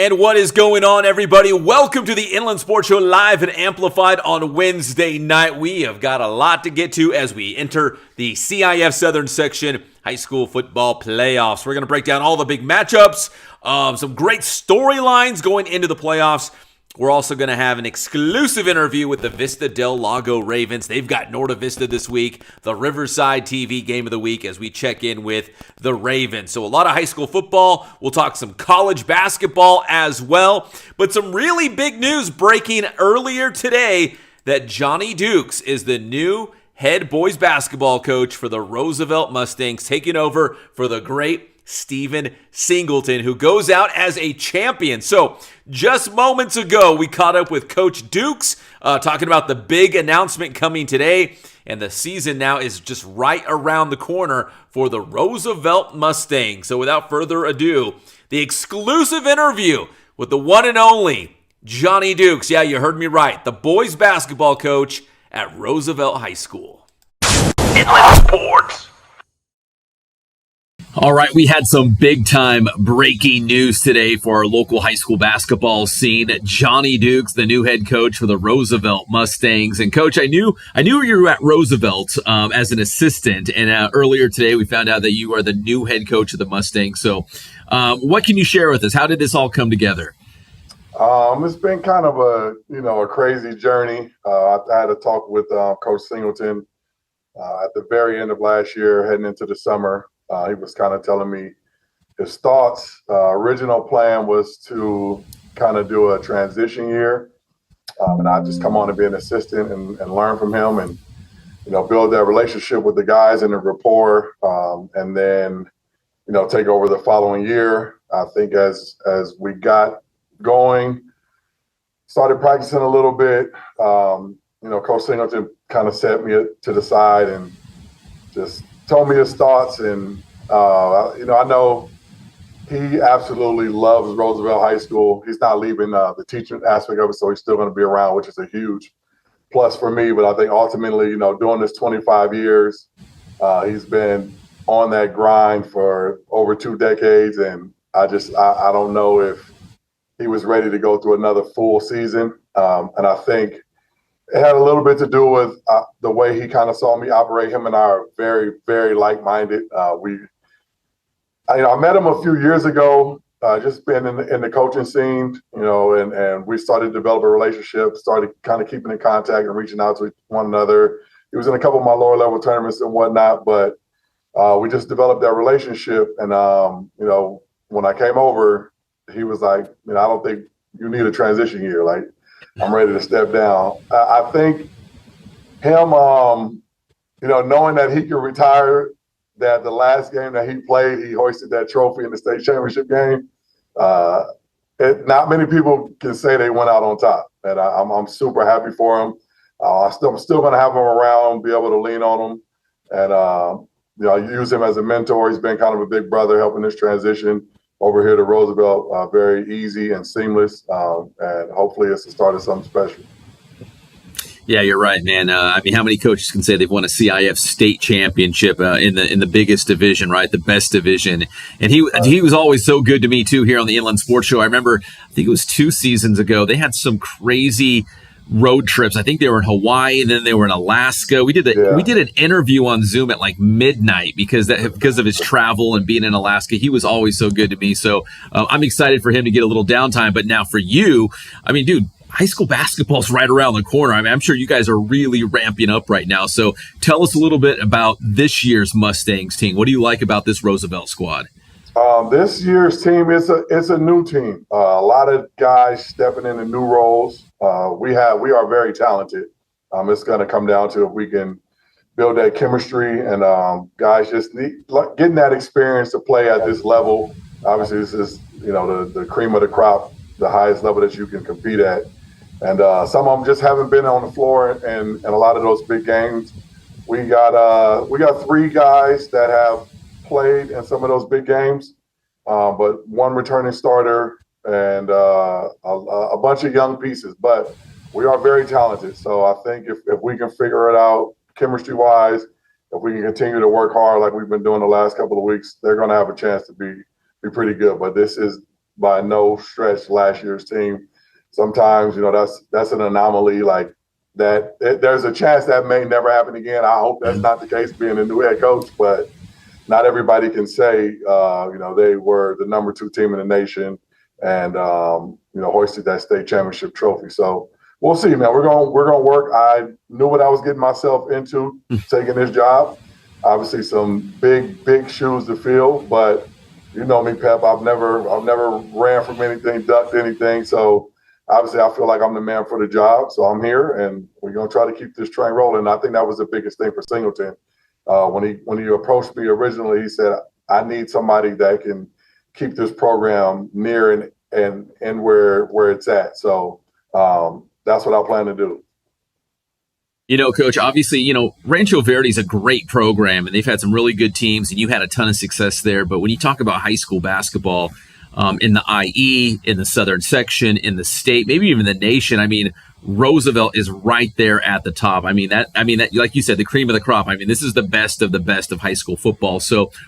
And what is going on, everybody? Welcome to the Inland Sports Show, live and amplified on Wednesday night. We have got a lot to get to as we enter the CIF Southern Section High School Football Playoffs. We're going to break down all the big matchups, some great storylines going into the playoffs. We're also going to have an exclusive interview with the Vista del Lago Ravens. They've got Norte Vista this week, the Riverside TV Game of the Week, as we check in with the Ravens. So a lot of high school football. We'll talk some college basketball as well. But some really big news breaking earlier today that Johnny Dukes is the new head boys basketball coach for the Roosevelt Mustangs, taking over for the great Stephen Singleton, who goes out as a champion. So just moments ago, we caught up with Coach Dukes, talking about the big announcement coming today, and the season now is just right around the corner for the Roosevelt Mustangs. So without further ado, the exclusive interview with the one and only Johnny Dukes. Yeah, you heard me right. The boys basketball coach at Roosevelt High School. Inland Sports. All right, we had some big-time breaking news today for our local high school basketball scene. Johnny Dukes, the new head coach for the Roosevelt Mustangs. And, Coach, I knew you were at Roosevelt as an assistant, and earlier today we found out that you are the new head coach of the Mustangs. So what can you share with us? How did this all come together? It's been kind of a crazy journey. I had a talk with Coach Singleton at the very end of last year, heading into the summer. He was kind of telling me his thoughts. Original plan was to kind of do a transition year, and I just come on and be an assistant and learn from him, and build that relationship with the guys and the rapport, and then take over the following year. I think as we got going, started practicing a little bit. Coach Singleton kind of set me to the side and just told me his thoughts, and I know he absolutely loves Roosevelt High School. He's not leaving the teaching aspect of it, so he's still going to be around, which is a huge plus for me. But I think ultimately, doing this 25 years, he's been on that grind for over 2 decades, and I don't know if he was ready to go through another full season. And I think it had a little bit to do with the way he kind of saw me operate. Him and I are very, very like-minded. I met him a few years ago, just been in the coaching scene, and we started to develop a relationship, started kind of keeping in contact and reaching out to one another. He was in a couple of my lower level tournaments and whatnot, but we just developed that relationship. And, when I came over, he was like, I don't think you need a transition year. Like, I'm ready to step down. I think him, knowing that he could retire, that the last game that he played, he hoisted that trophy in the state championship game. Not many people can say they went out on top, and I'm super happy for him. I'm still going to have him around, be able to lean on him, and use him as a mentor. He's been kind of a big brother helping this transition over here to Roosevelt, very easy and seamless, and hopefully it's the start of something special. Yeah, you're right, man. How many coaches can say they've won a CIF state championship in the biggest division, right? The best division. And he was always so good to me too here on the Inland Sports Show. I remember, I think it was 2 seasons ago, they had some crazy road trips. I think they were in Hawaii, and then they were in Alaska. We did an interview on Zoom at like midnight because of his travel and being in Alaska. He was always so good to me. So I'm excited for him to get a little downtime. But now for you, dude, high school basketball's right around the corner. I'm sure you guys are really ramping up right now. So tell us a little bit about this year's Mustangs team. What do you like about this Roosevelt squad? This year's team is a new team. A lot of guys stepping into new roles. We are very talented. It's going to come down to if we can build that chemistry, and guys just getting that experience to play at this level. Obviously, this is the cream of the crop, the highest level that you can compete at. And some of them just haven't been on the floor in a lot of those big games. We got 3 guys that have played in some of those big games, but 1 returning starter and a bunch of young pieces. But we are very talented. So I think if we can figure it out chemistry-wise, if we can continue to work hard like we've been doing the last couple of weeks, they're going to have a chance to be pretty good. But this is by no stretch last year's team. Sometimes, that's an anomaly. Like that, there's a chance that may never happen again. I hope that's not the case, being a new head coach, but not everybody can say, they were the number 2 team in the nation and, hoisted that state championship trophy. So we'll see, man. We're going to work. I knew what I was getting myself into taking this job. Obviously some big shoes to fill, but you know me, Pep, I've never ran from anything, ducked anything. So obviously I feel like I'm the man for the job. So I'm here and we're going to try to keep this train rolling. I think that was the biggest thing for Singleton. When he approached me originally, he said, I need somebody that can keep this program near and where it's at. So that's what I plan to do. Coach, obviously, Rancho Verde is a great program and they've had some really good teams and you had a ton of success there. But when you talk about high school basketball in the IE, in the Southern section, in the state, maybe even the nation, I mean, Roosevelt is right there at the top. I mean, that, like you said, the cream of the crop. I mean, this is the best of high school football.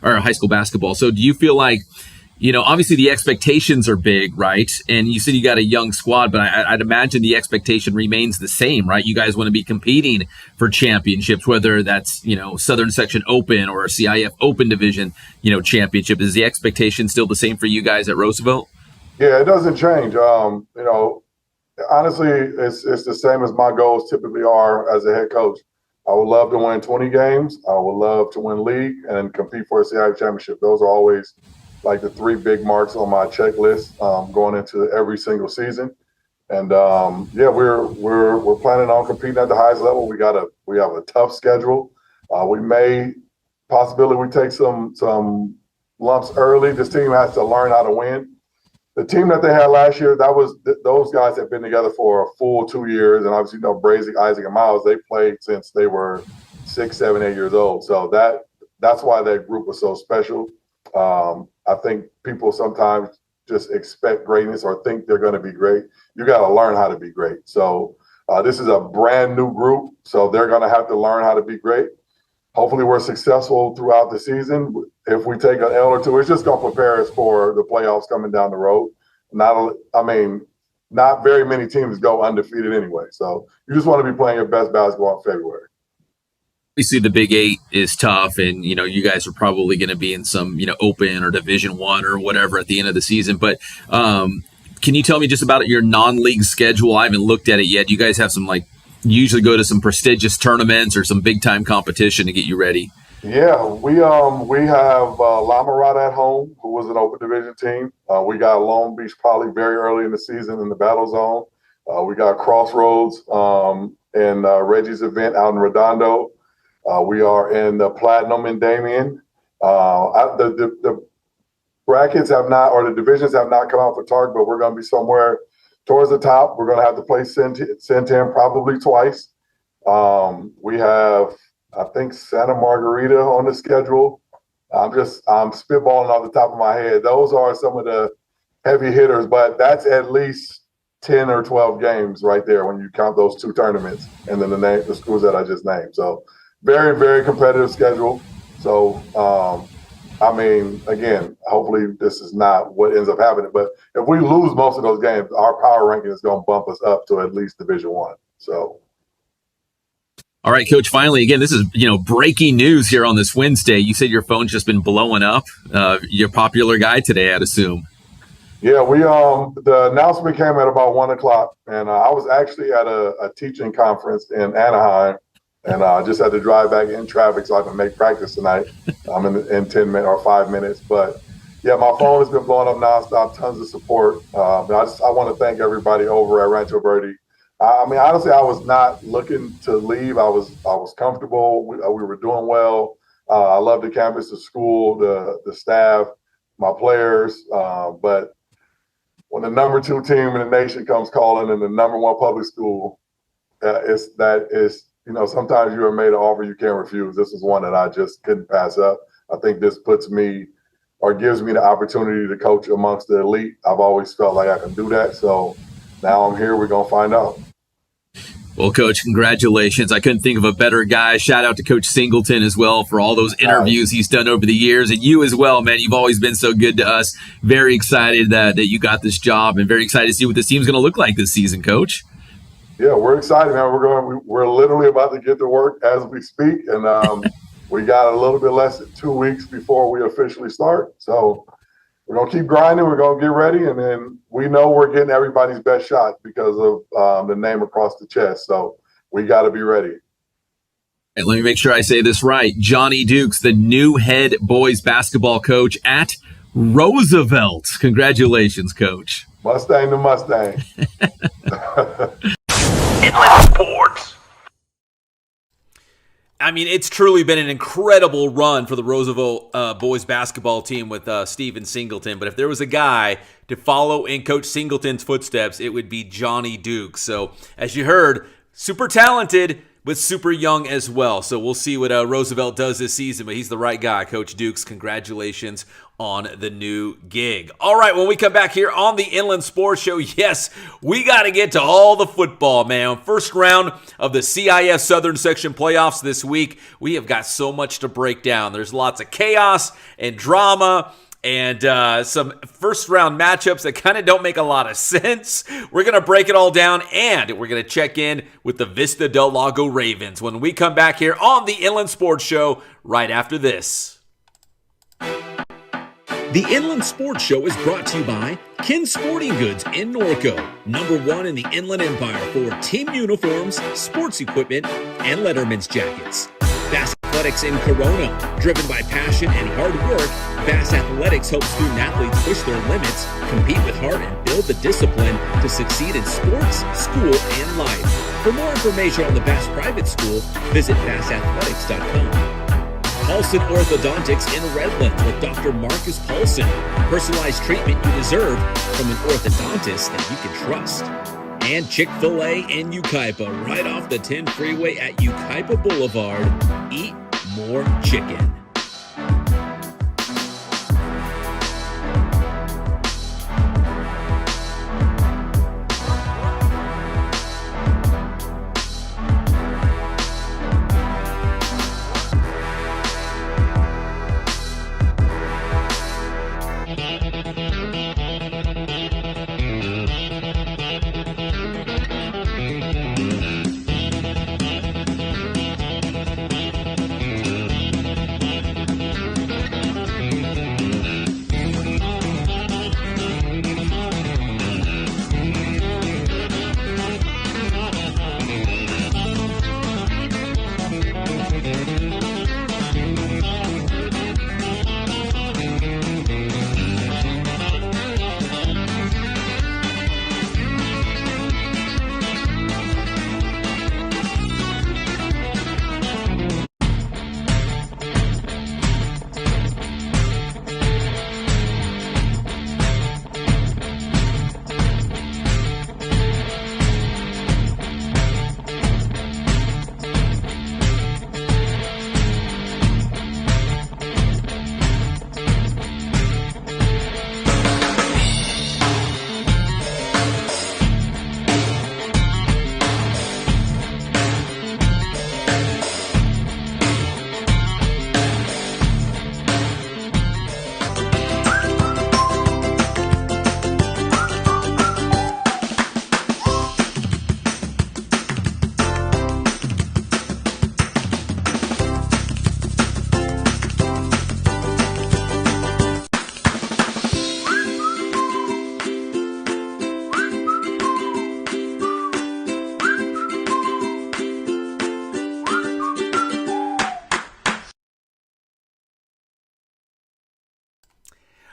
Or high school basketball. So do you feel like, obviously the expectations are big, right? And you said you got a young squad, but I'd imagine the expectation remains the same, right? You guys want to be competing for championships, whether that's, Southern Section Open or a CIF Open Division, championship. Is the expectation still the same for you guys at Roosevelt? Yeah, it doesn't change. Honestly, it's the same as my goals typically are as a head coach. I would love to win 20 games. I would love to win league and compete for a CIF championship. Those are always like the 3 big marks on my checklist going into every single season. And we're planning on competing at the highest level. We have a tough schedule. We take some lumps early. This team has to learn how to win. The team that they had last year, those guys have been together for a full 2 years, and obviously Brazic, Isaac, and Miles. They played since they were 6, 7, 8 years old. So that's why that group was so special. I think people sometimes just expect greatness or think they're going to be great. You got to learn how to be great. So this is a brand new group, so they're going to have to learn how to be great. Hopefully we're successful throughout the season. If we take an L or two, it's just going to prepare us for the playoffs coming down the road. Not very many teams go undefeated anyway. So you just want to be playing your best basketball in February. Obviously, the Big 8 is tough, and you guys are probably going to be in some Open or Division 1 or whatever at the end of the season. But can you tell me just about your non-league schedule? I haven't looked at it yet. You guys have some you usually go to some prestigious tournaments or some big time competition to get you ready. Yeah, we have La Mirada at home, who was an Open Division team. We got Long Beach Poly very early in the season in the Battle Zone. We got Crossroads and Reggie's event out in Redondo. We are in the Platinum in Damien. The brackets have not, or the divisions have not come out for Target, but we're going to be somewhere towards the top. We're going to have to play Centen probably twice. We have, I think, Santa Margarita on the schedule. I'm spitballing off the top of my head. Those are some of the heavy hitters, but that's at least 10 or 12 games right there when you count those 2 tournaments and then the schools that I just named. So very, very competitive schedule. So, again, hopefully this is not what ends up happening. But if we lose most of those games, our power ranking is going to bump us up to at least Division 1. So. All right, Coach, finally, again, this is, breaking news here on this Wednesday. You said your phone's just been blowing up. You're a popular guy today, I'd assume. Yeah, the announcement came at about 1:00, and I was actually at a teaching conference in Anaheim, and I just had to drive back in traffic so I can make practice tonight in 10 minutes or 5 minutes. But, yeah, my phone has been blowing up nonstop, tons of support. I want to thank everybody over at Rancho Verde. Honestly, I was not looking to leave. I was comfortable. We were doing well. I love the campus, the school, the staff, my players. But when the number 2 team in the nation comes calling and the number 1 public school, sometimes you are made an offer you can't refuse. This is one that I just couldn't pass up. I think this gives me the opportunity to coach amongst the elite. I've always felt like I can do that. So now I'm here. We're going to find out. Well, Coach, congratulations. I couldn't think of a better guy. Shout out to Coach Singleton as well for all those interviews he's done over the years. And you as well, man. You've always been so good to us. Very excited that you got this job and very excited to see what this team's going to look like this season, Coach. Yeah, we're excited, man. We're literally about to get to work as we speak. And we got a little bit less than 2 weeks before we officially start. So we're going to keep grinding. We're going to get ready. And then we know we're getting everybody's best shot because of the name across the chest. So we got to be ready. And let me make sure I say this right. Johnny Dukes, the new head boys basketball coach at Roosevelt. Congratulations, Coach. Mustang to Mustang. Inland Sports. I mean, it's truly been an incredible run for the Roosevelt boys basketball team with Stephen Singleton. But if there was a guy to follow in Coach Singleton's footsteps, it would be Johnny Dukes. So, as you heard, super talented, but super young as well. So we'll see what Roosevelt does this season, but he's the right guy. Coach Dukes, congratulations on the new gig. All right, when we come back here on the Inland Sports Show, yes, we got to get to all the football, man. First round of the CIF Southern Section Playoffs this week. We have got so much to break down. There's lots of chaos and drama and some first-round matchups that kind of don't make a lot of sense. We're going to break it all down, and we're going to check in with the Vista del Lago Ravens when we come back here on the Inland Sports Show right after this. The Inland Sports Show is brought to you by Kin Sporting Goods in Norco, #1 in the Inland Empire for team uniforms, sports equipment, and Letterman's jackets. Bass Athletics in Corona, driven by passion and hard work, Bass Athletics helps student athletes push their limits, compete with heart, and build the discipline to succeed in sports, school, and life. For more information on the Bass Private School, visit bassathletics.com. Paulson Orthodontics in Redlands with Dr. Marcus Paulson. Personalized treatment you deserve from an orthodontist that you can trust. And Chick-fil-A in Yucaipa, right off the 10 freeway at Yucaipa Boulevard. Eat more chicken.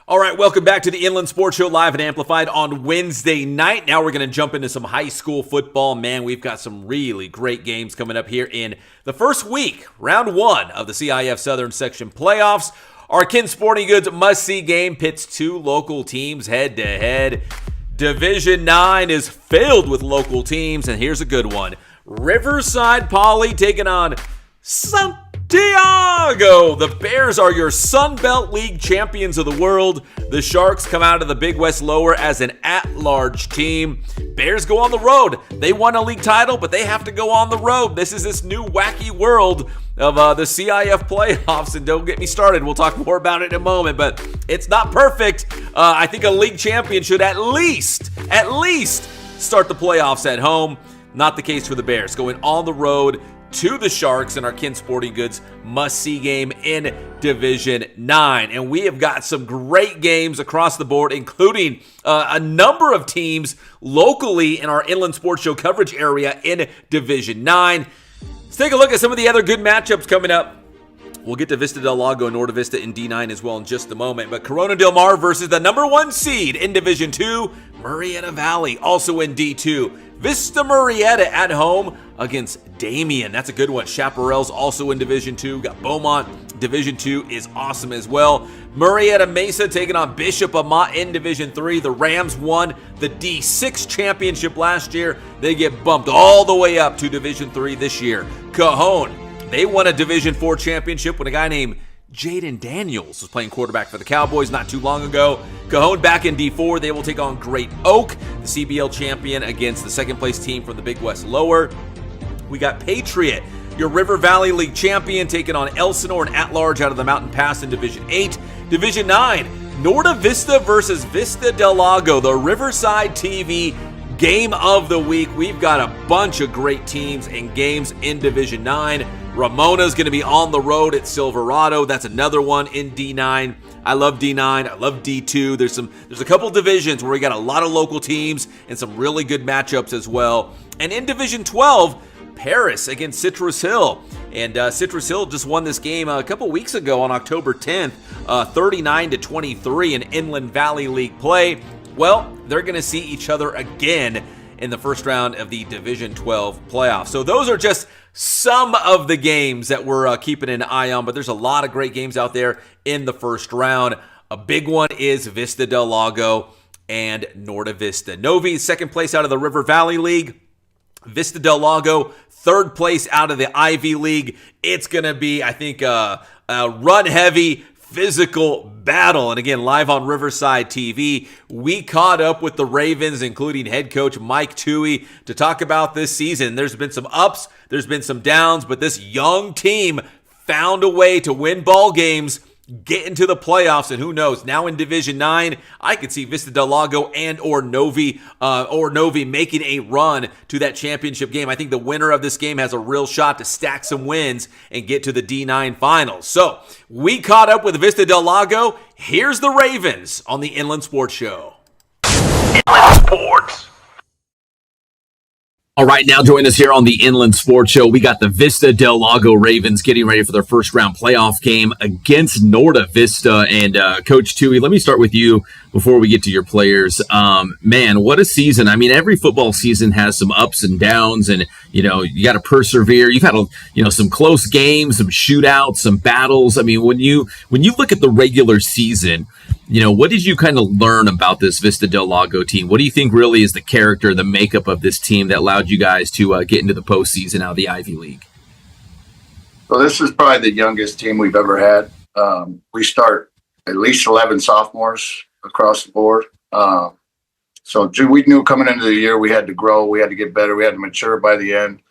All right, welcome back to the Inland Sports Show, live and amplified on Wednesday night. Now we're going to jump into some high school football. Man, we've got some really great games coming up here in the first week, round 1 of the CIF Southern Section Playoffs. Our Kin Sporting Goods must-see game pits 2 local teams head-to-head. Division 9 is filled with local teams, and here's a good one. Riverside Poly taking on something Tiago! The Bears are your Sun Belt League champions of the world. The Sharks come out of the Big West Lower as an at-large team. Bears go on the road. They won a league title, but they have to go on the road. This is this new wacky world of the CIF playoffs, and don't get me started. We'll talk more about it in a moment, but it's not perfect. I think a league champion should at least start the playoffs at home. Not the case for the Bears. Going on the road to the Sharks in our Kin Sporting Goods must-see game in Division 9. And we have got some great games across the board, including a number of teams locally in our Inland Sports Show coverage area in Division 9. Let's take a look at some of the other good matchups coming up. We'll get to Vista del Lago and Norte Vista in D9 as well in just a moment. But Corona Del Mar versus the number 1 seed in Division 2, Murrieta Valley, also in D2. Vista Murrieta at home against Damien. That's a good one. Chaparral's also in Division 2. Got Beaumont. Division 2 is awesome as well. Murrieta Mesa taking on Bishop Amat in Division 3. The Rams won the D6 championship last year. They get bumped all the way up to Division 3 this year. Cajon, they won a Division 4 championship when a guy named Jaden Daniels was playing quarterback for the Cowboys not too long ago. Cajon back in D4. They will take on Great Oak, the CBL champion, against the second-place team from the Big West Lower. We got Patriot, your River Valley League champion, taking on Elsinore and at-large out of the Mountain Pass in Division 8. Division 9, Norte Vista versus Vista del Lago, the Riverside TV Game of the Week. We've got a bunch of great teams and games in Division 9. Ramona's going to be on the road at Silverado. That's another one in D9. I love D9. I love D2. There's a couple divisions where we got a lot of local teams and some really good matchups as well. And in Division 12, Paris against Citrus Hill. And Citrus Hill just won this game a couple weeks ago on October 10th, 39-23 in Inland Valley League play. Well, they're going to see each other again in the first round of the Division 12 playoffs. So those are just some of the games that we're keeping an eye on, but there's a lot of great games out there in the first round. A big one is Vista del Lago and Norte Vista. Novi, second place out of the River Valley League. Vista del Lago, third place out of the Ivy League. It's going to be, I think, a run-heavy, physical battle. And again, live on Riverside TV, we caught up with the Ravens, including head coach Mike Toohey, to talk about this season. There's been some ups, there's been some downs, but this young team found a way to win ball games, get into the playoffs, and who knows, now in Division 9, I could see Vista del Lago and or Novi making a run to that championship game. I think the winner of this game has a real shot to stack some wins and get to the D9 finals. So we caught up with Vista del Lago. Here's the Ravens on the Inland Sports Show. Inland Sports. All right, now join us here on the Inland Sports Show. We got the Vista del Lago Ravens getting ready for their first round playoff game against Norte Vista. And Coach Toohey, let me start with you before we get to your players. Man, what a season. I mean, every football season has some ups and downs, and, you know, you got to persevere. You've had, some close games, some shootouts, some battles. I mean, when you look at the regular season, what did you kind of learn about this Vista del Lago team? What do you think really is the character, the makeup of this team that allowed you guys to get into the postseason out of the Ivy League? Well, this is probably the youngest team we've ever had. We start at least 11 sophomores across the board. So we knew coming into the year we had to grow, we had to get better, we had to mature by the end.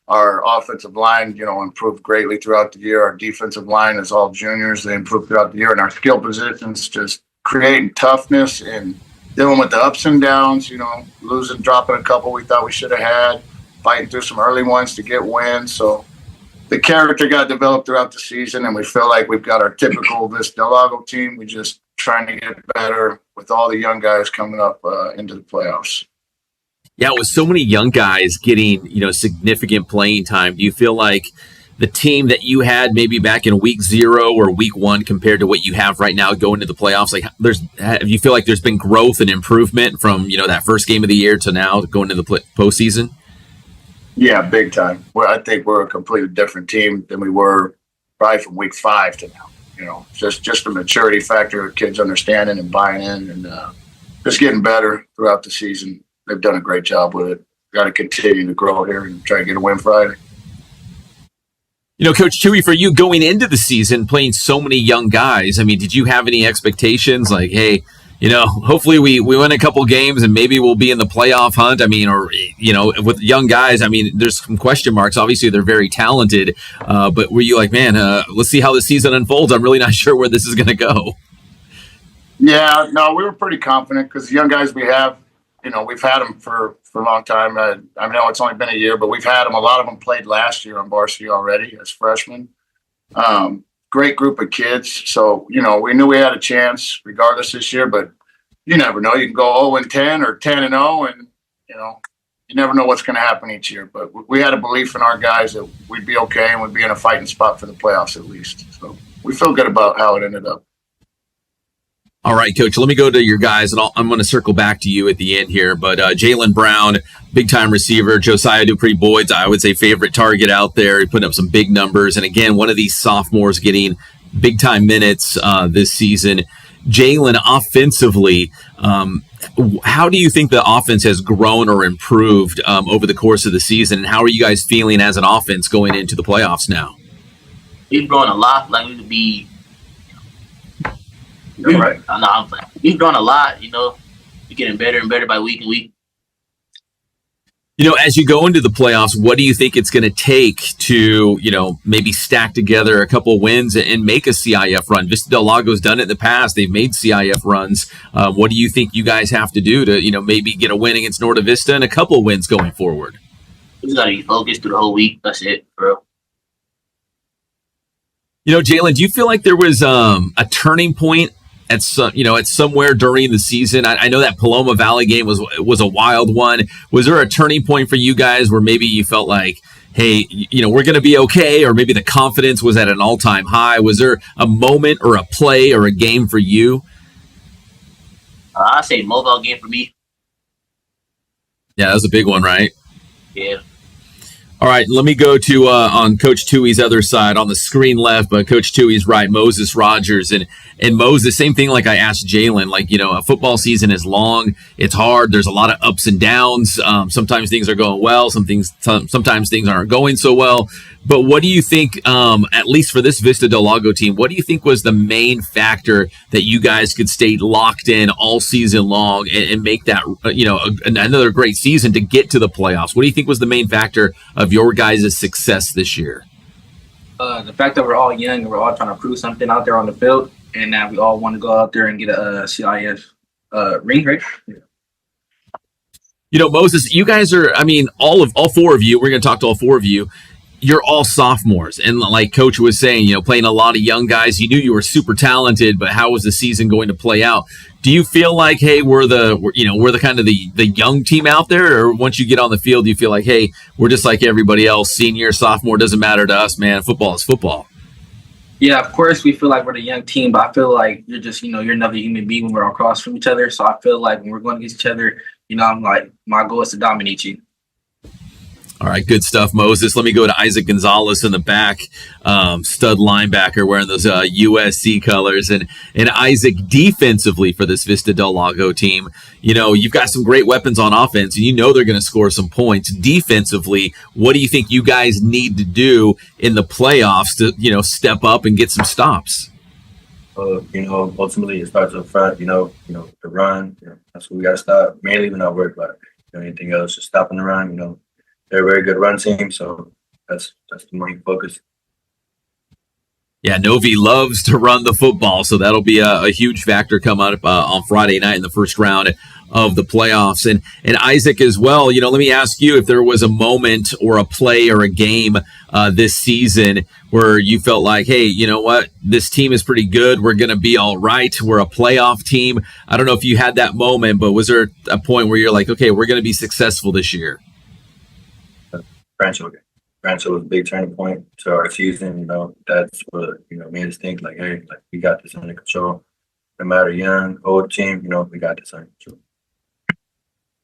Our offensive line, improved greatly throughout the year. Our defensive line is all juniors. They improved throughout the year. And our skill positions, just creating toughness and dealing with the ups and downs, losing, dropping a couple we thought we should have had, fighting through some early ones to get wins. So the character got developed throughout the season, and we feel like we've got our typical Vista del Lago team. We're just trying to get better with all the young guys coming up into the playoffs. Yeah, with so many young guys getting, significant playing time, do you feel like the team that you had maybe back in week 0 or week 1 compared to what you have right now going into the playoffs, do you feel like there's been growth and improvement from, that first game of the year to now going into the postseason? Yeah, big time. I think we're a completely different team than we were probably from week 5 to now. Just a maturity factor, kids understanding and buying in, and just getting better throughout the season. They've done a great job with it. Got to continue to grow here and try to get a win Friday. Coach Chewy, for you going into the season, playing so many young guys, I mean, did you have any expectations like, hey, hopefully we win a couple games and maybe we'll be in the playoff hunt? I mean, or, with young guys, I mean, there's some question marks. Obviously, they're very talented. But were you like, man, let's see how the season unfolds. I'm really not sure where this is going to go. Yeah, no, we were pretty confident because the young guys we have, we've had them for a long time. I know it's only been a year, but we've had them. A lot of them played last year on varsity already as freshmen. Great group of kids. So, we knew we had a chance regardless this year, but you never know. You can go 0-10 or 10-0 and, you never know what's going to happen each year. But we had a belief in our guys that we'd be okay and we'd be in a fighting spot for the playoffs at least. So we feel good about how it ended up. All right, Coach, let me go to your guys, and I'm going to circle back to you at the end here. But Jalen Brown, big-time receiver. Josiah Dupree-Boyd's, I would say, favorite target out there. He put up some big numbers. And, again, one of these sophomores getting big-time minutes this season. Jalen, offensively, how do you think the offense has grown or improved over the course of the season? And how are you guys feeling as an offense going into the playoffs now? We've grown a lot. Like, we could be... Right. We've grown a lot, we're getting better and better by week and week. As you go into the playoffs, what do you think it's going to take to, maybe stack together a couple wins and make a CIF run? Vista del Lago's done it in the past. They've made CIF runs. What do you think you guys have to do to, maybe get a win against Norte Vista and a couple wins going forward? We just got to be focused through the whole week. That's it, bro. Jalen, do you feel like there was a turning point at somewhere during the season? I know that Paloma Valley game was a wild one. Was there a turning point for you guys where maybe you felt like, hey, we're going to be okay, or maybe the confidence was at an all-time high? Was there a moment or a play or a game for you? I say mobile game for me. Yeah, that was a big one, right? Yeah. All right, let me go to on Coach Tui's other side on the screen left, but Coach Tui's right, Moses Rogers. And Moses, same thing like I asked Jalen, a football season is long, it's hard, there's a lot of ups and downs. Sometimes things are going well, sometimes things aren't going so well. But what do you think, at least for this Vista del Lago team, what do you think was the main factor that you guys could stay locked in all season long and make that, another great season to get to the playoffs? What do you think was the main factor of your guys' success this year? The fact that we're all young and we're all trying to prove something out there on the field, and that we all want to go out there and get a CIF ring, right? Yeah. Moses, you guys are, all four of you, we're going to talk to all four of you. You're all sophomores. And like Coach was saying, playing a lot of young guys, you knew you were super talented, but how was the season going to play out? Do you feel like, hey, we're the kind of the young team out there? Or once you get on the field, do you feel like, hey, we're just like everybody else, senior, sophomore, doesn't matter to us, man. Football is football. Yeah, of course we feel like we're the young team, but I feel like you're just, you're another human being when we're across from each other. So I feel like when we're going against each other, I'm like, my goal is to dominate you. All right, good stuff, Moses. Let me go to Isaac Gonzalez in the back, stud linebacker wearing those USC colors. And Isaac, defensively for this Vista del Lago team, you've got some great weapons on offense, and they're going to score some points. Defensively, what do you think you guys need to do in the playoffs to, step up and get some stops? Ultimately it starts up front, the run, that's what we got to stop. Mainly we're not worried about anything else, just stopping the run, They're a very good run team, so that's the main focus. Yeah, Novi loves to run the football, so that'll be a huge factor come up on Friday night in the first round of the playoffs. And Isaac as well, let me ask you if there was a moment or a play or a game this season where you felt like, hey, you know what, this team is pretty good, we're going to be all right, we're a playoff team. I don't know if you had that moment, but was there a point where you're like, okay, we're going to be successful this year? Rancho was a big turning point to our season. That's what made us think like, hey, like we got this under control. No matter young, old team, we got this under control.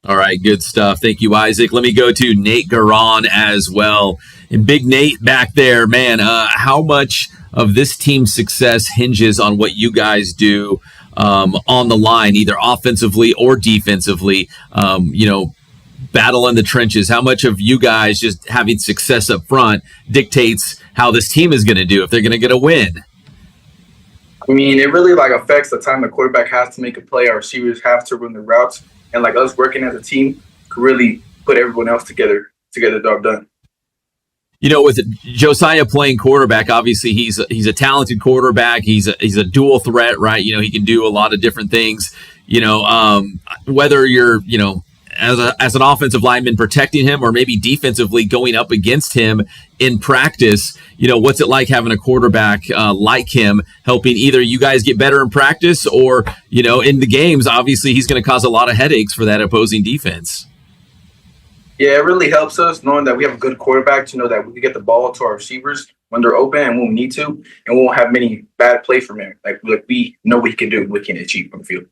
All right, good stuff. Thank you, Isaac. Let me go to Nate Garon as well. And Big Nate back there, man, how much of this team's success hinges on what you guys do on the line, either offensively or defensively? Battle in the trenches. How much of you guys just having success up front dictates how this team is going to do, if they're going to get a win. I mean, it really like affects the time the quarterback has to make a play. Our receivers have to run the routes, and like us working as a team could really put everyone else together to get the job done. You know, with Josiah playing quarterback, obviously he's a talented quarterback. He's a dual threat, right? You know, he can do a lot of different things. You know, whether you're, you know, as an offensive lineman protecting him or maybe defensively going up against him in practice, you know, what's it like having a quarterback like him helping either you guys get better in practice or, you know, in the games? Obviously, he's going to cause a lot of headaches for that opposing defense. Yeah, it really helps us knowing that we have a good quarterback to know that we can get the ball to our receivers when they're open and when we need to, and we won't have many bad plays from him. Like we know what he can do, we can achieve on the field.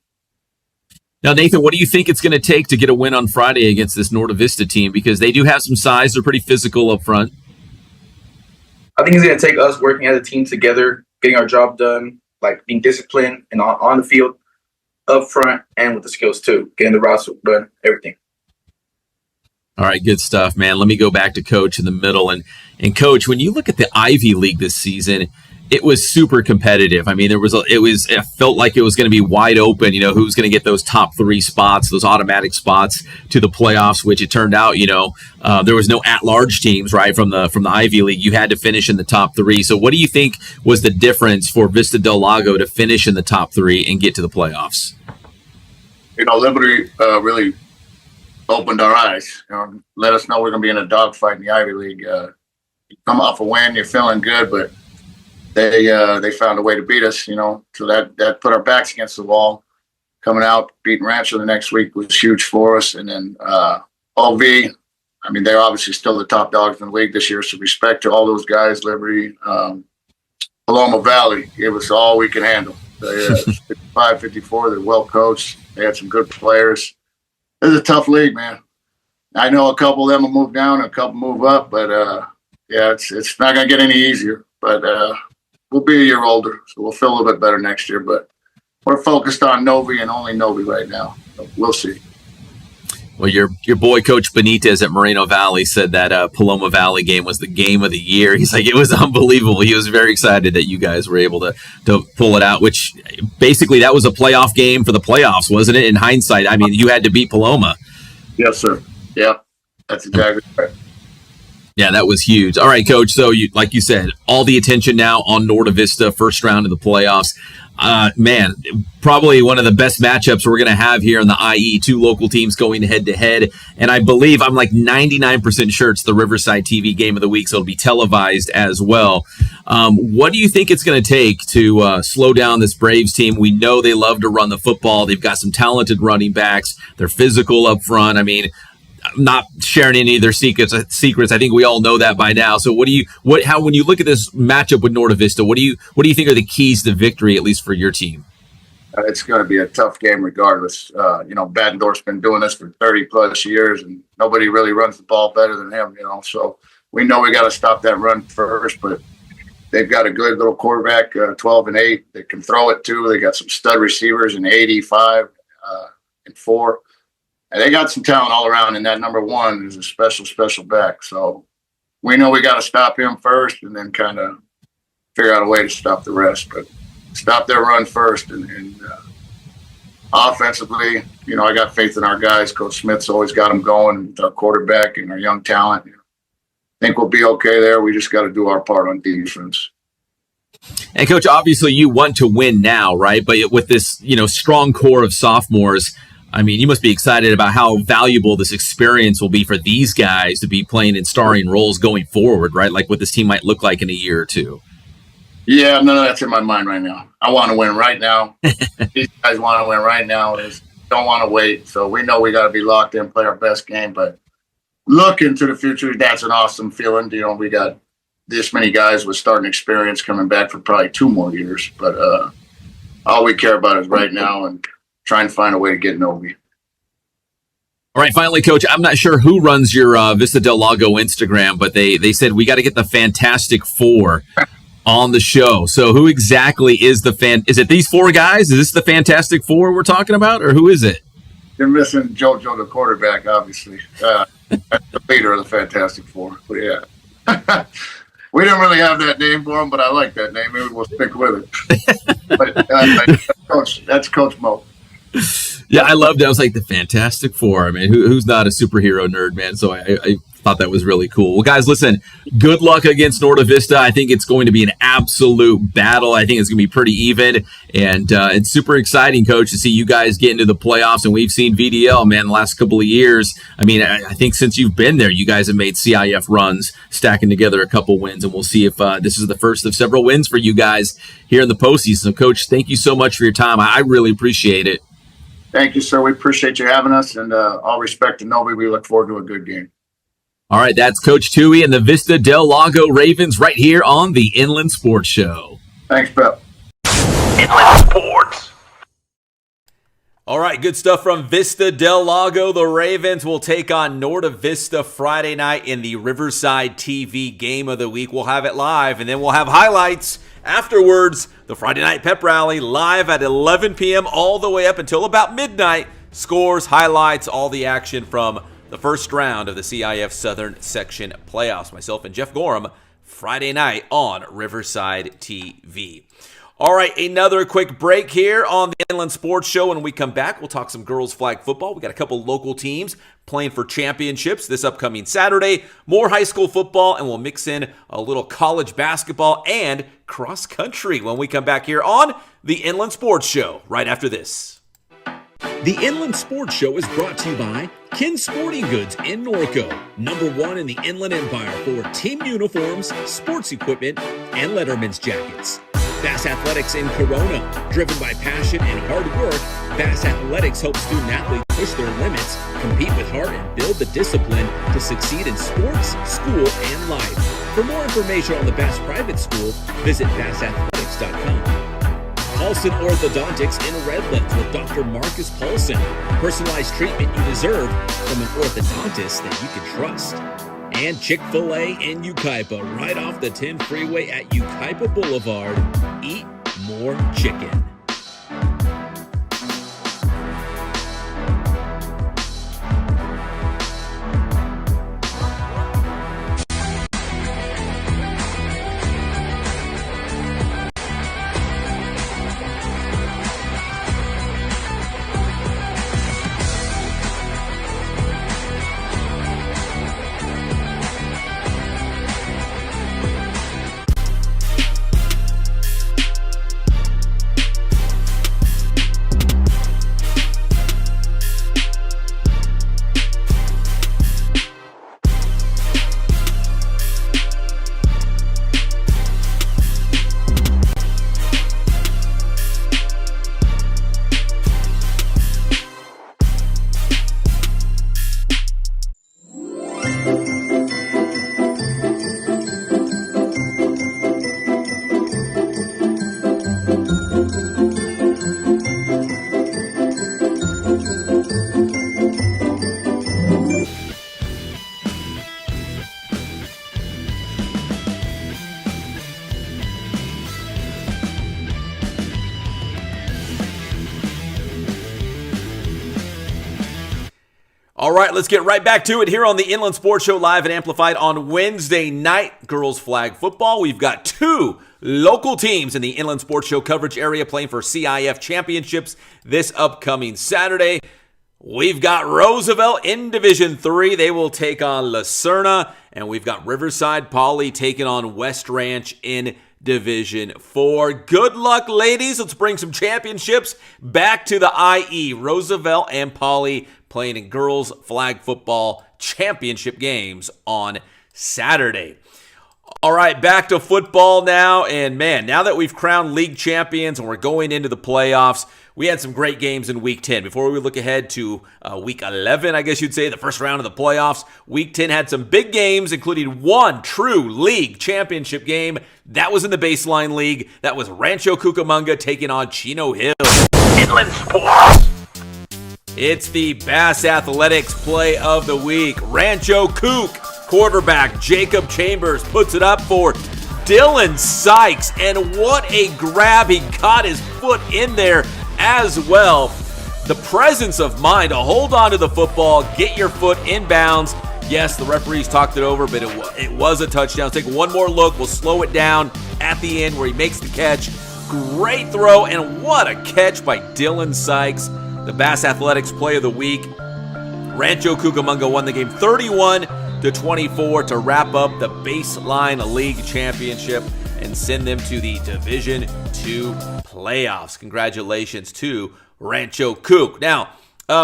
Now, Nathan, what do you think it's going to take to get a win on Friday against this Norte Vista team? Because they do have some size. They're pretty physical up front. I think it's going to take us working as a team together, getting our job done, like being disciplined and on the field, up front, and with the skills too, getting the routes done, everything. All right, good stuff, man. Let me go back to Coach in the middle. And Coach, when you look at the Ivy League this season, it was super competitive. I mean, it felt like it was going to be wide open, you know, who's going to get those top 3 spots, those automatic spots to the playoffs, which it turned out, you know, there was no at-large teams, right, from the Ivy League. You had to finish in the top 3. So what do you think was the difference for Vista del Lago to finish in the top 3 and get to the playoffs? You know, Liberty really opened our eyes, you know, let us know we're going to be in a dogfight in the Ivy League. You come off a win, you're feeling good, but they found a way to beat us, you know, so that put our backs against the wall. Coming out, beating Rancho the next week was huge for us. And then OV, I mean, they're obviously still the top dogs in the league this year, so respect to all those guys, Liberty, Paloma Valley, it was all we can handle. They 55, 54, they're well coached. They had some good players. It's a tough league, man. I know a couple of them will move down, a couple move up, but yeah, it's not going to get any easier. But we'll be a year older, so we'll feel a little bit better next year. But we're focused on Novi and only Novi right now. So we'll see. Well, your boy, Coach Benitez at Moreno Valley, said that Paloma Valley game was the game of the year. He's like, it was unbelievable. He was very excited that you guys were able to pull it out, which basically that was a playoff game for the playoffs, wasn't it? In hindsight, I mean, you had to beat Paloma. Yes, sir. Yeah, that's exactly right. Yeah, that was huge. All right, Coach. So, like you said, all the attention now on Norte Vista, first round of the playoffs. Man, probably one of the best matchups we're going to have here in the IE, 2 local teams going head-to-head. And I believe, I'm like 99% sure it's the Riverside TV game of the week, so it'll be televised as well. What do you think it's going to take to slow down this Braves team? We know they love to run the football. They've got some talented running backs. They're physical up front. I mean, I'm not sharing any of their secrets. I think we all know that by now. So when you look at this matchup with Norte Vista, what do you think are the keys to victory, at least for your team? It's going to be a tough game regardless. You know, Baddendorf's been doing this for 30 plus years and nobody really runs the ball better than him, you know, so we know we got to stop that run first, but they've got a good little quarterback, 12-8. They can throw it too. They got some stud receivers in 85 and 4. And they got some talent all around, and that number 1 is a special back. So we know we got to stop him first and then kind of figure out a way to stop the rest. But stop their run first. And offensively, you know, I got faith in our guys. Coach Smith's always got them going with our quarterback and our young talent. I think we'll be okay there. We just got to do our part on defense. And, Coach, obviously you want to win now, right? But with this, you know, strong core of sophomores, I mean, you must be excited about how valuable this experience will be for these guys to be playing in starring roles going forward, right? Like what this team might look like in a year or two. Yeah, none of that's in my mind right now. I want to win right now. These guys want to win right now. They don't want to wait. So we know we got to be locked in, play our best game. But look into the future. That's an awesome feeling. You know, we got this many guys with starting experience coming back for probably 2 more years. But all we care about is right now and try and find a way to get Novi. All right, finally, Coach, I'm not sure who runs your Vista del Lago Instagram, but they said we got to get the Fantastic Four on the show. So who exactly is is it these 4 guys? Is this the Fantastic Four we're talking about, or who is it? You're missing JoJo, the quarterback, obviously. That's the leader of the Fantastic Four. But yeah. We didn't really have that name for him, but I like that name. Maybe we'll stick with it. But that's Coach Mo. Yeah, I loved it. I was like, the Fantastic Four. I mean, who's not a superhero nerd, man? So I thought that was really cool. Well, guys, listen, good luck against Norte Vista. I think it's going to be an absolute battle. I think it's going to be pretty even. And it's super exciting, Coach, to see you guys get into the playoffs. And we've seen VDL, man, the last couple of years. I mean, I think since you've been there, you guys have made CIF runs, stacking together a couple wins. And we'll see if this is the first of several wins for you guys here in the postseason. So, Coach, thank you so much for your time. I really appreciate it. Thank you, sir. We appreciate you having us, and all respect to Novi. We look forward to a good game. All right, that's Coach Tui and the Vista del Lago Ravens right here on the Inland Sports Show. Thanks, Pep. Inland Sports. All right, good stuff from Vista del Lago. The Ravens will take on Norte Vista Friday night in the Riverside TV Game of the Week. We'll have it live, and then we'll have highlights afterwards. The Friday night pep rally live at 11 p.m. all the way up until about midnight. Scores, highlights, all the action from the first round of the CIF Southern Section Playoffs. Myself and Jeff Gorham, Friday night on Riverside TV. All right, another quick break here on the Inland Sports Show. When we come back, we'll talk some girls flag football. We got a couple local teams playing for championships this upcoming Saturday, more high school football, and we'll mix in a little college basketball and cross country when we come back here on the Inland Sports Show right after this. The Inland Sports Show is brought to you by Kin Sporting Goods in Norco, #1 in the Inland Empire for team uniforms, sports equipment, and Letterman's jackets. Bass Athletics in Corona, driven by passion and hard work, Bass Athletics helps student athletes push their limits, compete with heart, and build the discipline to succeed in sports, school, and life. For more information on the Bass Private School, visit bassathletics.com. Paulson Orthodontics in Redlands with Dr. Marcus Paulson. Personalized treatment you deserve from an orthodontist that you can trust. And Chick-fil-A in Yucaipa, right off the 10 freeway at Yucaipa Boulevard. Eat more chicken. All right, let's get right back to it here on the Inland Sports Show, live and amplified on Wednesday night. Girls flag football. We've got two local teams in the Inland Sports Show coverage area playing for CIF championships this upcoming Saturday. We've got Roosevelt in Division 3. They will take on Lucerna. And we've got Riverside Poly taking on West Ranch in Division 4. Good luck, ladies. Let's bring some championships back to the IE. Roosevelt and Poly playing in girls flag football championship games on Saturday. All right, back to football now. And man, now that we've crowned league champions and we're going into the playoffs, we had some great games in Week 10. Before we look ahead to Week 11, I guess you'd say, the first round of the playoffs, Week 10 had some big games, including one true league championship game. That was in the Baseline League. That was Rancho Cucamonga taking on Chino Hill. Inland Sports. It's the Bass Athletics play of the week. Rancho Cuc quarterback Jacob Chambers puts it up for Dylan Sykes. And what a grab. He got his foot in there as well. The presence of mind to hold on to the football, get your foot in bounds, Yes, the referees talked it over, but it was a touchdown. Let's take one more look. We'll slow it down at the end where he makes the catch. Great throw, and what a catch by Dylan Sykes, the Bass Athletics Play of the Week. Rancho Cucamonga won the game 31-24 to wrap up the Baseline League Championship and send them to the Division II playoffs. Congratulations to Rancho Cuc. Now,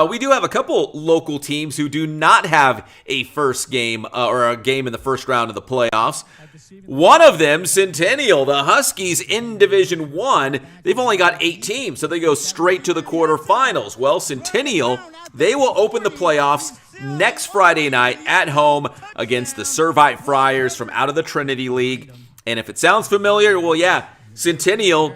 we do have a couple local teams who do not have a first game or a game in the first round of the playoffs. One of them, Centennial, the Huskies in Division I, they've only got 8 teams, so they go straight to the quarterfinals. Well, Centennial, they will open the playoffs next Friday night at home against the Servite Friars from out of the Trinity League. And if it sounds familiar, well, yeah, Centennial,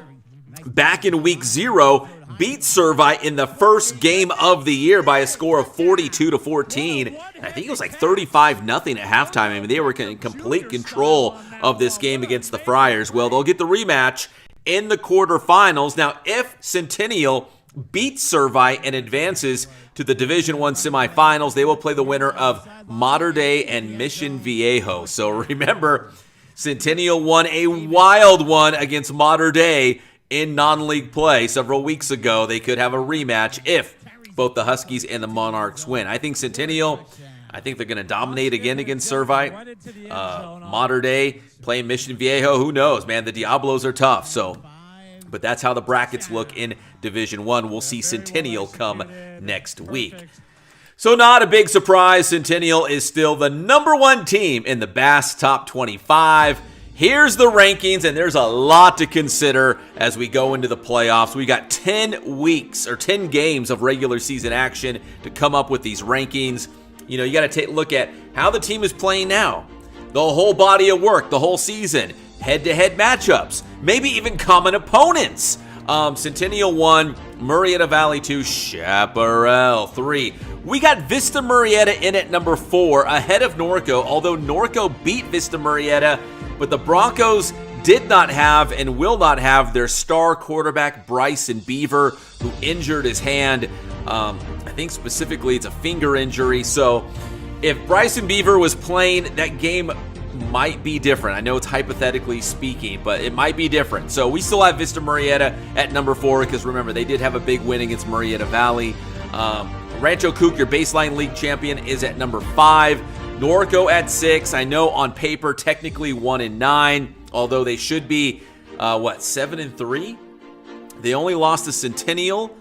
back in week 0, beat Servite in the first game of the year by a score of 42-14. And I think it was like 35-0 at halftime. I mean, they were in complete control of this game against the Friars. Well, they'll get the rematch in the quarterfinals. Now, if Centennial beats Servite and advances to the Division I semifinals, they will play the winner of Mater Dei and Mission Viejo. So remember, Centennial won a wild one against Mater Dei in non-league play several weeks ago. They could have a rematch if both the Huskies and the Monarchs win. I think Centennial, I think they're going to dominate again against Servite. Mater Dei playing Mission Viejo, who knows, man? The Diablos are tough. But that's how the brackets look in Division I. We'll see Centennial come next week. So not a big surprise. Centennial is still the number 1 team in the Bass Top 25. Here's the rankings, and there's a lot to consider as we go into the playoffs. We got 10 weeks or 10 games of regular season action to come up with these rankings. You know, you got to take a look at how the team is playing now, the whole body of work, the whole season, head-to-head matchups, maybe even common opponents. Centennial 1, Murrieta Valley 2, Chaparral 3. We got Vista Murrieta in at number 4, ahead of Norco, although Norco beat Vista Murrieta, but the Broncos did not have and will not have their star quarterback, Bryson Beaver, who injured his hand. I think specifically it's a finger injury. So if Bryson Beaver was playing, that game might be different. I know it's hypothetically speaking, but it might be different. So we still have Vista Murrieta at number 4 because remember, they did have a big win against Murrieta Valley. Rancho Cuc, your Baseline League champion, is at number 5. Norco at 6. I know on paper, technically 1-9, although they should be, 7-3? They only lost to Centennial.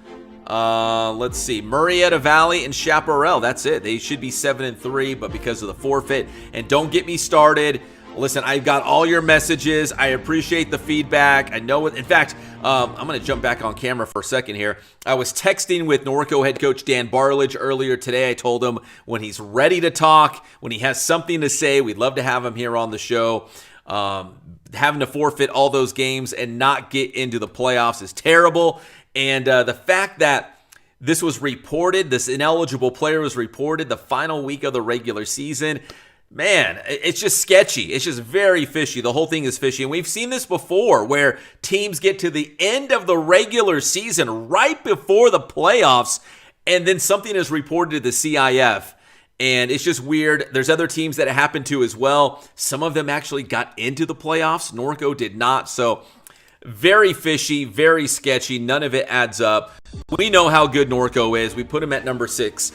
Let's see, Murrieta Valley and Chaparral. That's it. They should be 7-3, but because of the forfeit. And don't get me started. Listen, I've got all your messages. I appreciate the feedback. I know it. In fact, I'm going to jump back on camera for a second here. I was texting with Norco head coach Dan Barlage earlier today. I told him when he's ready to talk, when he has something to say, we'd love to have him here on the show. Having to forfeit all those games and not get into the playoffs is terrible. And the fact that this was reported, this ineligible player was reported the final week of the regular season, man, it's just sketchy. It's just very fishy. The whole thing is fishy. And we've seen this before where teams get to the end of the regular season right before the playoffs, and then something is reported to the CIF. And it's just weird. There's other teams that it happened to as well. Some of them actually got into the playoffs. Norco did not. So very fishy, very sketchy. None of it adds up. We know how good Norco is. We put them at number 6.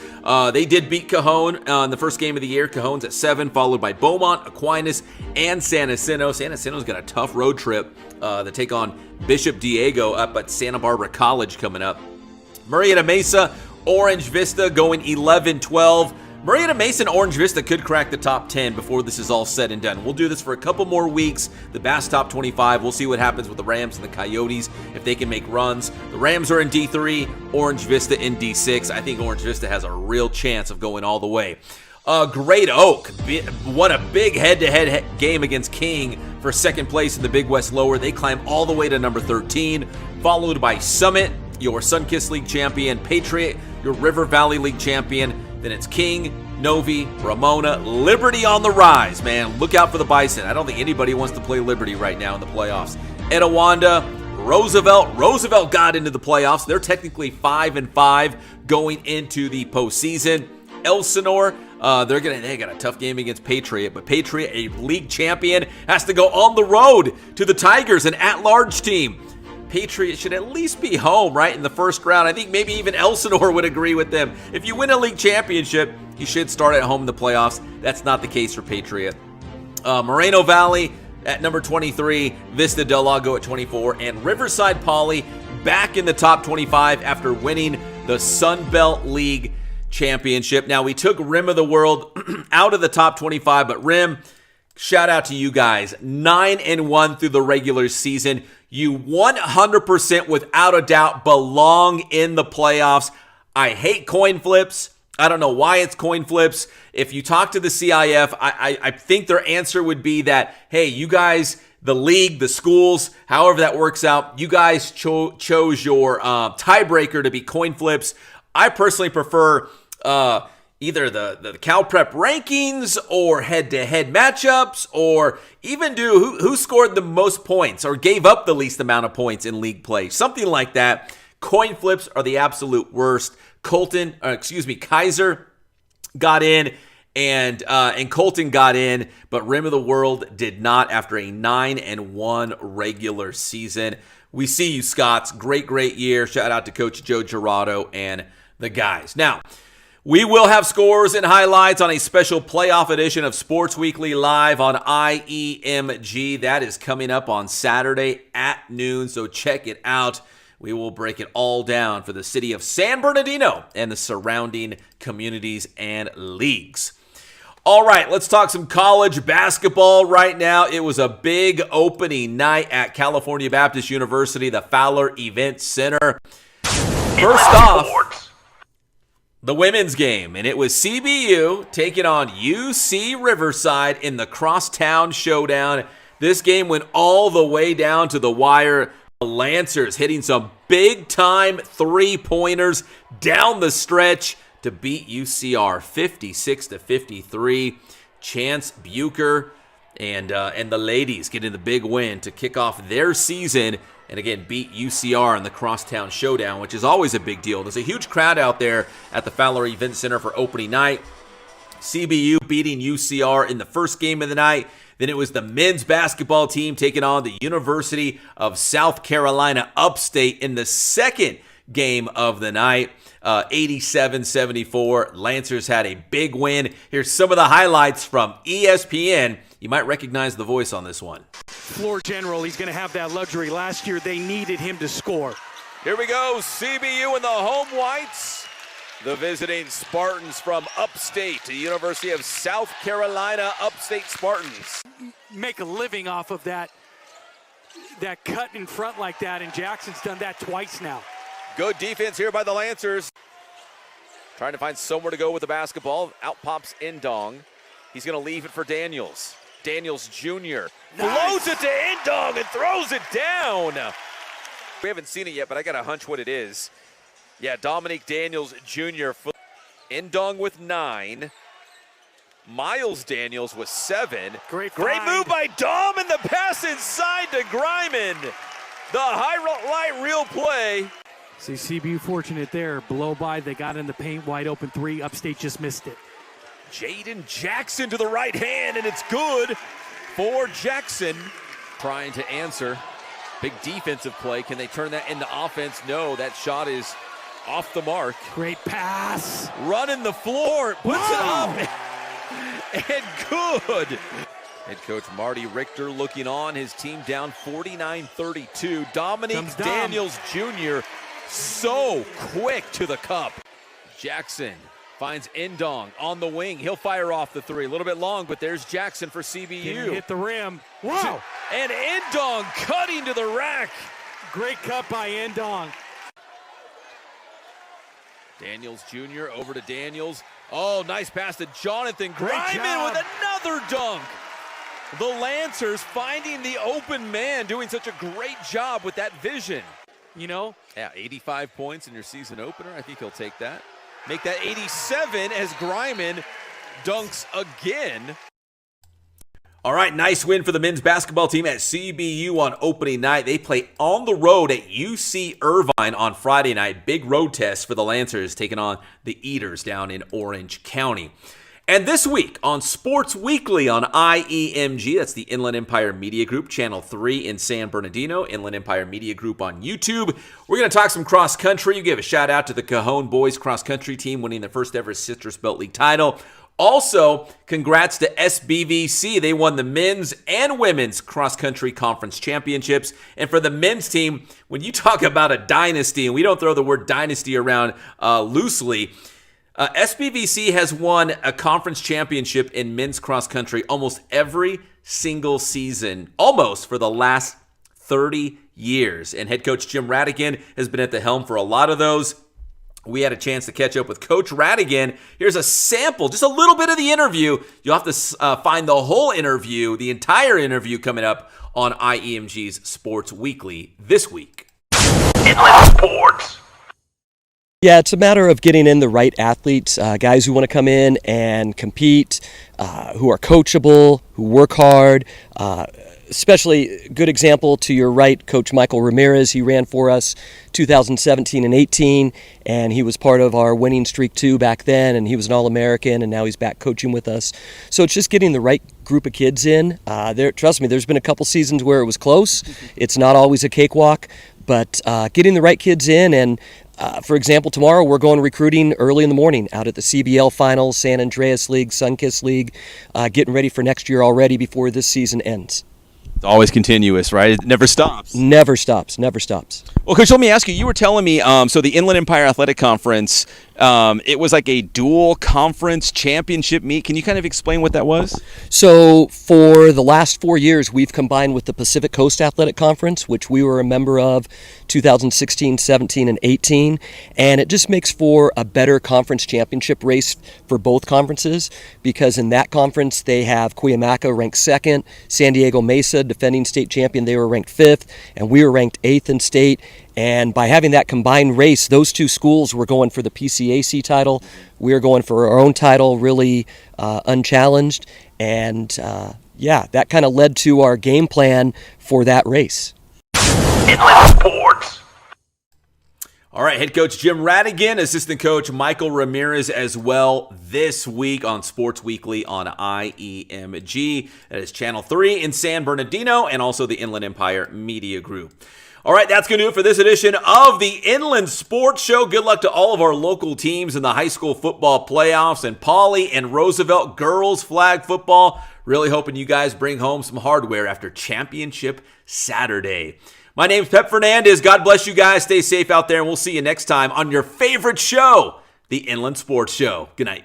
They did beat Cajon in the first game of the year. Cajon's at 7, followed by Beaumont, Aquinas, and San Jacinto. San Jacinto's got a tough road trip to take on Bishop Diego up at Santa Barbara College coming up. Murrieta Mesa, Orange Vista going 11-12. Murrieta Mesa and Orange Vista could crack the top 10 before this is all said and done. We'll do this for a couple more weeks. The Bass Top 25. We'll see what happens with the Rams and the Coyotes if they can make runs. The Rams are in D3, Orange Vista in D6. I think Orange Vista has a real chance of going all the way. Great Oak won a big head-to-head game against King for second place in the Big West Lower. They climb all the way to number 13, followed by Summit, your Sunkist League champion, Patriot, your River Valley League champion. Then it's King, Novi, Ramona, Liberty on the rise, man. Look out for the Bison. I don't think anybody wants to play Liberty right now in the playoffs. Etowanda, Roosevelt. Roosevelt got into the playoffs. They're technically 5-5 going into the postseason. Elsinore, They got a tough game against Patriot, but Patriot, a league champion, has to go on the road to the Tigers, an at-large team. Patriot should at least be home, right, in the first round. I think maybe even Elsinore would agree with them. If you win a league championship, you should start at home in the playoffs. That's not the case for Patriot. Moreno Valley at number 23, Vista del Lago at 24, and Riverside Poly back in the top 25 after winning the Sun Belt League Championship. Now, we took Rim of the World out of the top 25, but Rim, shout out to you guys. 9-1 through the regular season. You 100% without a doubt belong in the playoffs. I hate coin flips. I don't know why it's coin flips. If you talk to the CIF, I think their answer would be that, hey, you guys, the league, the schools, however that works out, you guys chose your tiebreaker to be coin flips. I personally prefer either the Cal Prep rankings or head-to-head matchups, or even do who scored the most points or gave up the least amount of points in league play. Something like that. Coin flips are the absolute worst. Kaiser got in and Colton got in, but Rim of the World did not after a 9-1 regular season. We see you, Scots. Great year. Shout out to Coach Joe Gerardo and the guys. Now, we will have scores and highlights on a special playoff edition of Sports Weekly Live on IEMG. That is coming up on Saturday at noon, so check it out. We will break it all down for the city of San Bernardino and the surrounding communities and leagues. All right, let's talk some college basketball right now. It was a big opening night at California Baptist University, the Fowler Events Center. First off, the women's game, and it was CBU taking on UC Riverside in the Crosstown Showdown. This game went all the way down to the wire. The Lancers hitting some big-time three-pointers down the stretch to beat UCR 56-53. Chance Bucher and the ladies getting the big win to kick off their season and again beat UCR in the Crosstown Showdown, which is always a big deal. There's a huge crowd out there at the Fowler Events Center for opening night. CBU beating UCR in the first game of the night. Then it was the men's basketball team taking on the University of South Carolina Upstate in the second game of the night. 87-74. Lancers had a big win. Here's some of the highlights from ESPN. You might recognize the voice on this one. Floor general, he's going to have that luxury. Last year, they needed him to score. Here we go. CBU and the home whites. The visiting Spartans from Upstate to University of South Carolina Upstate Spartans. Make a living off of that cut in front like that, and Jackson's done that twice now. Good defense here by the Lancers. Trying to find somewhere to go with the basketball. Out pops Indong. He's going to leave it for Daniels. Daniels Jr. Floats it to Indong and throws it down. We haven't seen it yet, but I got a hunch what it is. Yeah, Dominique Daniels Jr. Indong with 9. Miles Daniels with 7. Great move by Dom, and the pass inside to Greiman. The highlight reel play. See, CBU fortunate there. Blow by, they got in the paint, wide open 3. Upstate just missed it. Jaden Jackson to the right hand, and it's good for Jackson. Trying to answer. Big defensive play. Can they turn that into offense? No, that shot is off the mark. Great pass. Running the floor. Puts it up. And good. Head coach Marty Richter looking on. His team down 49-32. Dominique Daniels Jr. so quick to the cup. Jackson finds Indong on the wing. He'll fire off the 3. A little bit long, but there's Jackson for CBU. Didn't hit the rim. Wow. And Indong cutting to the rack. Great cut by Indong. Daniels Jr. over to Daniels. Oh, nice pass to Jonathan Greiman with another dunk. The Lancers finding the open man, doing such a great job with that vision. You know? Yeah, 85 points in your season opener. I think he'll take that. Make that 87 as Greiman dunks again. All right, nice win for the men's basketball team at CBU on opening night. They play on the road at UC Irvine on Friday night. Big road test for the Lancers, taking on the Eaters down in Orange County. And this week on Sports Weekly on IEMG, that's the Inland Empire Media Group, Channel 3 in San Bernardino, Inland Empire Media Group on YouTube. We're going to talk some cross country. You give a shout out to the Cajon boys cross country team winning their first ever Citrus Belt League title. Also, congrats to SBVC. They won the men's and women's cross-country conference championships. And for the men's team, when you talk about a dynasty, and we don't throw the word dynasty around loosely, SBVC has won a conference championship in men's cross-country almost every single season, almost for the last 30 years. And head coach Jim Radigan has been at the helm for a lot of those. We had a chance to catch up with Coach Radigan. Here's a sample, just a little bit of the interview. You'll have to find the whole interview, the entire interview, coming up on IEMG's Sports Weekly this week. Inland Sports. Yeah, it's a matter of getting in the right athletes, guys who want to come in and compete, who are coachable, who work hard. Especially good example to your right, Coach Michael Ramirez. He ran for us 2017 and 18, and he was part of our winning streak too back then, and he was an All-American, and now he's back coaching with us. So it's just getting the right group of kids in. Trust me, there's been a couple seasons where it was close. It's not always a cakewalk, but getting the right kids in. And for example, tomorrow we're going recruiting early in the morning out at the CBL Finals, San Andreas League, Sunkiss League, getting ready for next year already before this season ends. It's always continuous, right? It never stops. Never stops. Well, Coach, let me ask you. You were telling me, so the Inland Empire Athletic Conference, it was like a dual conference championship meet. Can you kind of explain what that was? So for the last 4 years, we've combined with the Pacific Coast Athletic Conference, which we were a member of 2016, 17, and 18. And it just makes for a better conference championship race for both conferences, because in that conference, they have Cuyamaca ranked second, San Diego Mesa, defending state champion, they were ranked fifth, and we were ranked eighth in state. And by having that combined race, those two schools were going for the PCAC title. We were going for our own title, really unchallenged. And that kind of led to our game plan for that race. Inland Sports. All right, head coach Jim Radigan, assistant coach Michael Ramirez as well this week on Sports Weekly on IEMG. That is Channel 3 in San Bernardino and also the Inland Empire Media Group. All right, that's going to do it for this edition of the Inland Sports Show. Good luck to all of our local teams in the high school football playoffs and Pauley and Roosevelt girls flag football. Really hoping you guys bring home some hardware after Championship Saturday. My name's Pep Fernandez. God bless you guys. Stay safe out there, and we'll see you next time on your favorite show, the Inland Sports Show. Good night.